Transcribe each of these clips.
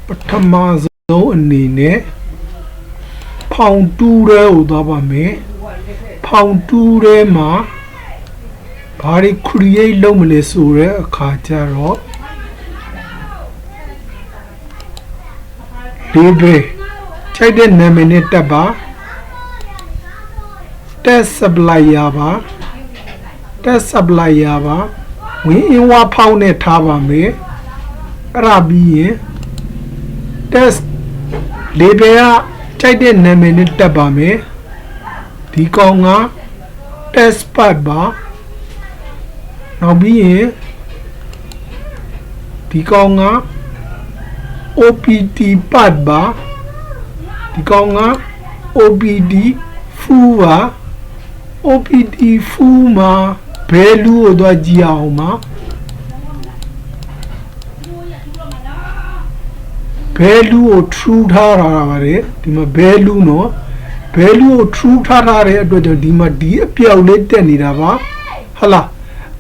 ပထမဆုံးအနေနဲ့ဖောင်တူးရဲကိုသွားပါမယ်ဖောင်တူးရဲမှာဘာတွေ create လုပ်မလဲဆိုတဲ့အခါကျတော့ label ချိန်တဲ့နာမည်နဲ့တက်ပါ test supplier ပါ test supplier ပါဝင်အင်ဝါဖောင်းနဲ့ထားပါမယ်အဲ့ဒါပြီးရင် test label ကချိန်တဲ့နာမည်နဲ့တက်ပါမယ်ဒီကောင်က test part ပါနောက်ပြီးရင်ဒီကောင်က OPT part ပါဒီကောင်က OPT full ပါ OPT full မှာ value ကိုတော့ကြည့်အောင်ပါ value ကို true ထားတာပါတယ်ဒီမှာ value နော် value ကို true ထားတဲ့အတွက်ကြောင့်ဒီမှာဒီအပြောက်လေးတက်နေတာပါဟုတ်လား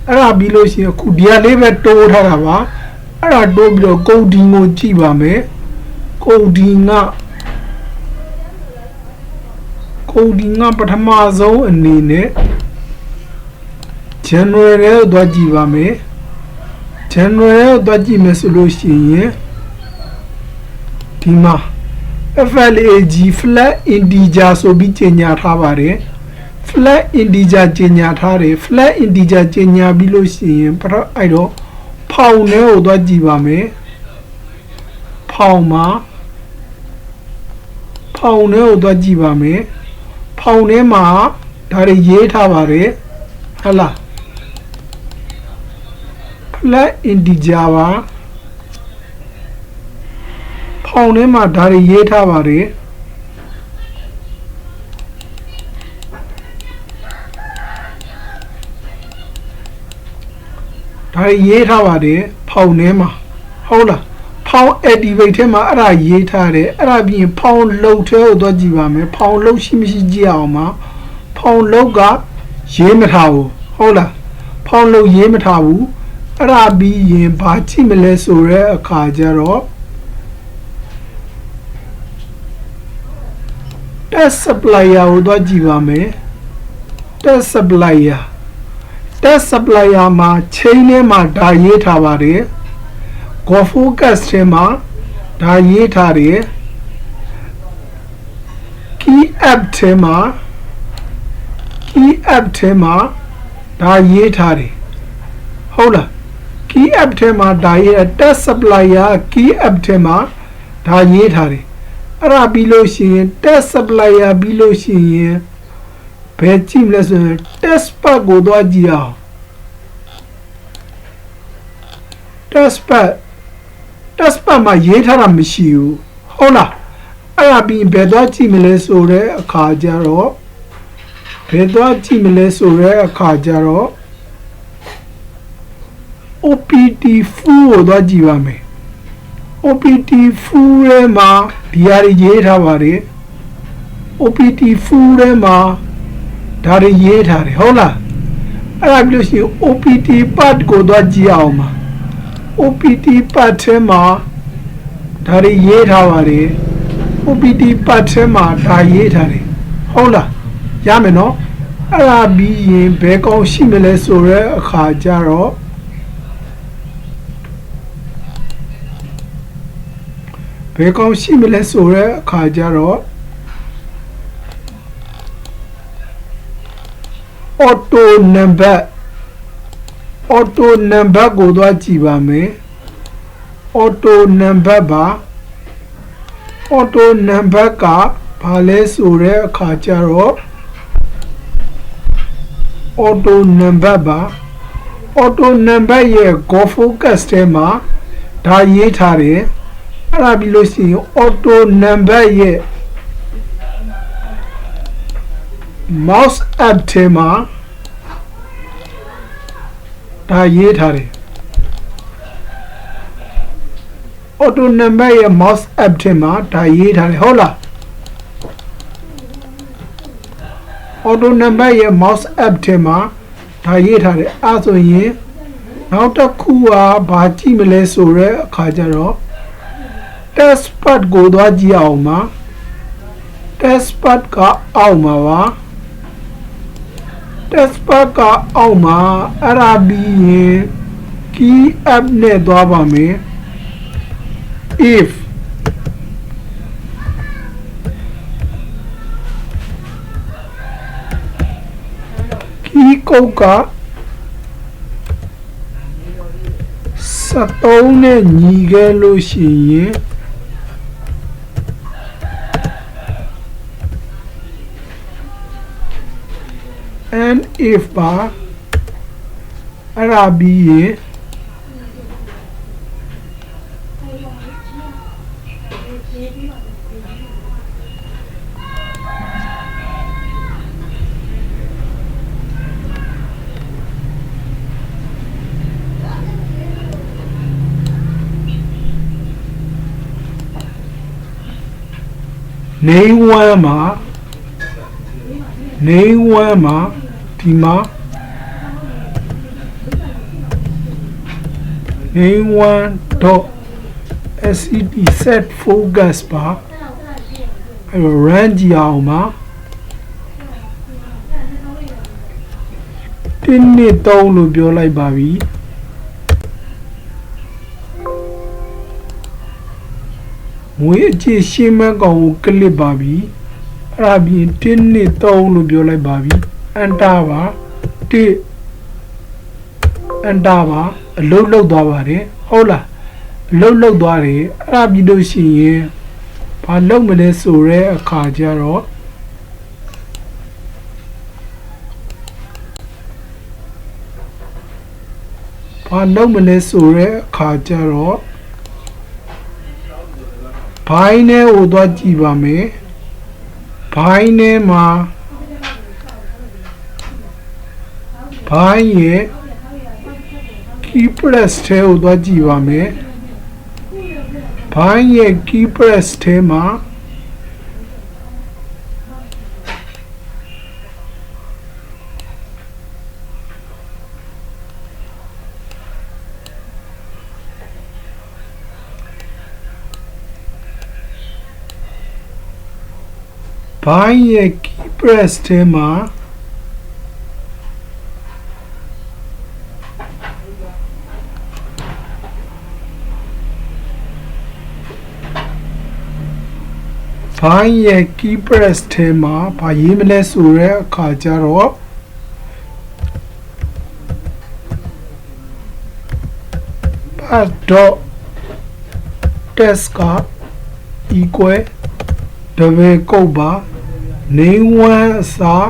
အဲ့ဒါပြီးလို့ရှိရင်အခုဒီဟာလေးပဲတိုးထားတာပါအဲ့ဒါတိုးပြီးတော့ coding ကိုကြည့်ပါမယ် coding ကပထမဆုံးအနေနဲ့ general ကိုသွားကြည့်ပါမယ် general ကိုသွားကြည့်မယ်ဆိုလို့ရှိရင်ဒီမှာ flag flat integer ဆိုပြီးကြေညာထားပါတယ် flat integer ကြေညာထားတယ် flat integer ကြေညာပြီးလို့ရှိရင်အဲ့တော့ဖောင်ထဲကိုသွားကြည့်ပါမယ်ဖောင်ထဲကိုသွားကြည့်ပါမယ်ဖောင်ထဲမှာဒါတွေရေးထားပါတယ်ဟုတ်လား flat integer ပါဖောင်ထဲမှာဒါတွေရေးထားပါတယ်ဒါရေးထားပါတယ်ဖောင်ထဲမှာဟုတ်လားဖောင် activate ထဲမှာအဲ့ဒါရေးထားတယ်အဲ့ဒါပြီးရင်ဖောင်လုံထဲကိုသွားကြည့်ပါမယ်ဖောင်လုံရှိမရှိကြည့်အောင်ပါဖောင်လုံကရေးမထားဘူးဟုတ်လားဖောင်လုံရေးမထားဘူးအဲ့ဒါပြီးရင်ဘာကြည့်မလဲဆိုတဲ့အခါကျတော့ test supplier ကိုသွားကြည့်ပါမယ် test supplier မှာ chain ထဲမှာဒါရေးထားပါတယ် go focus ထဲမှာဒါရေးထားတယ် key app ထဲမှာဒါရေးထားတယ်ဟုတ်လား key app ထဲမှာဒါရေး test supplier key app ထဲမှာဒါရေးထားတယ်အဲ့ဒါပြီးလို့ရှိရင် test supplier ပြီးလို့ရှိရင်ဘယ်ကြည့်မလဲဆိုရင် test part ကိုသွားကြည့်အောင် test part မှာရေးထားတာမရှိဘူးဟုတ်လားအဲ့ဒါပြီးဘယ်သွားကြည့်မလဲဆိုတဲ့အခါကျတော့ OPT full ကိုသွားကြည့်ပါမယ် OPT full ထဲမှာဒီဟာတွေရေးထားပါတယ် OPT full ထဲမှာဒါတွေရေးထားတယ်ဟုတ်လားအဲ့ဒါပြီးလို့ရှိရင် OPT part ကိုသွားကြည့်အောင်ပါ OPT part ထဲမှာဒါတွေရေးထားပါတယ် OPT part ထဲမှာဒါရေးထားတယ်ဟုတ်လားရမယ်နော်အဲ့ဒါပြီးရင်ဘယ်ကောင်ရှိမလဲဆိုတဲ့အခါကျတော့auto number ကိုသွားကြည့်ပါမယ် auto number ပါ auto number ကဘာလဲဆိုတဲ့အခါကျတော့ auto number ပါ auto number ရဲ့ go focus ထဲမှာဒါရေးထားတယ်အဲ့ဒါပြီးလို့ရှိရင် auto number ရဲ့ mouse app ထဲမှာဒါရေးထားတယ် auto number ရဲ့ mouse app ထဲမှာဒါရေးထားတယ်ဟုတ်လား auto number ရဲ့ mouse app ထဲမှာဒါရေးထားတယ်အဲ့ဆိုရင်နောက်တစ်ခုကဘာကြည့်မလဲဆိုတော့အခါကျတော့ test pad ကိုသွားကြည့်အောင်ပါ test pad ကအောက်မှာပါ test pad ကအောက်မှာအဲ့ဒါပြီးရင် key app နဲ့သွားပါမယ် if key code က73နဲ့ညီခဲ့လို့ရှိရင် and if ပါအဲ့ဒါပြီးရင်နေဝမ်းမှာဒီမှာနေဝမ်း .scp set focus ပါအဲ့တော့ run ကြည့်အောင်ပါတင်းနှစ်3လို့ပြောလိုက်ပါပြီငွေအကျရှင်းမဲ့ကောင်ကိုကလစ်ပါပြီအဲ့ဒါပြီးတင်းနှစ်3လို့ပြောလိုက်ပါပြီအန်တာပါအန်တာပါအလုတ်လောက်သွားပါတယ်ဟုတ်လားအလုတ်လောက်သွားတယ်အဲ့ဒါပြီးလို့ရှိရင်ဘာလုပ်မလဲဆိုရဲအခါကျတော့ဘိုင်းနဲ့ကိုသွားကြည့်ပါမယ်ဘိုင်းနဲ့မှာဘိုင်းရဲ့ key press ထဲကိုသွားကြည့်ပါမယ်ဘိုင်းရဲ့ key press ထဲမှာဘိုင်းရဲ့ key press ထဲမှာဘိုင်းရဲ့ key press ထဲမှာဘာရေးမလဲဆိုရဲအခါကျတော့.test က equal double ကုတ်ပါနေဝမ်းအစား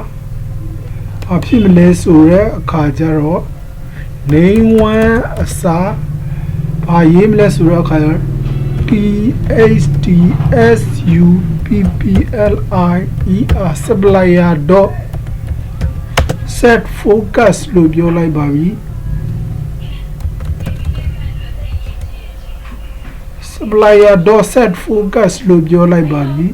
ဘာဖြစ်မလဲဆိုရဲအခါကျတော့နေဝမ်းအစားဘာရေးမလဲဆိုရဲအခါကျတော့ THDSUPPLIER supplier dot set focus လို့ပြောလိုက်ပါပြီ supplier dot set focus လို့ပြောလိုက်ပါပြီ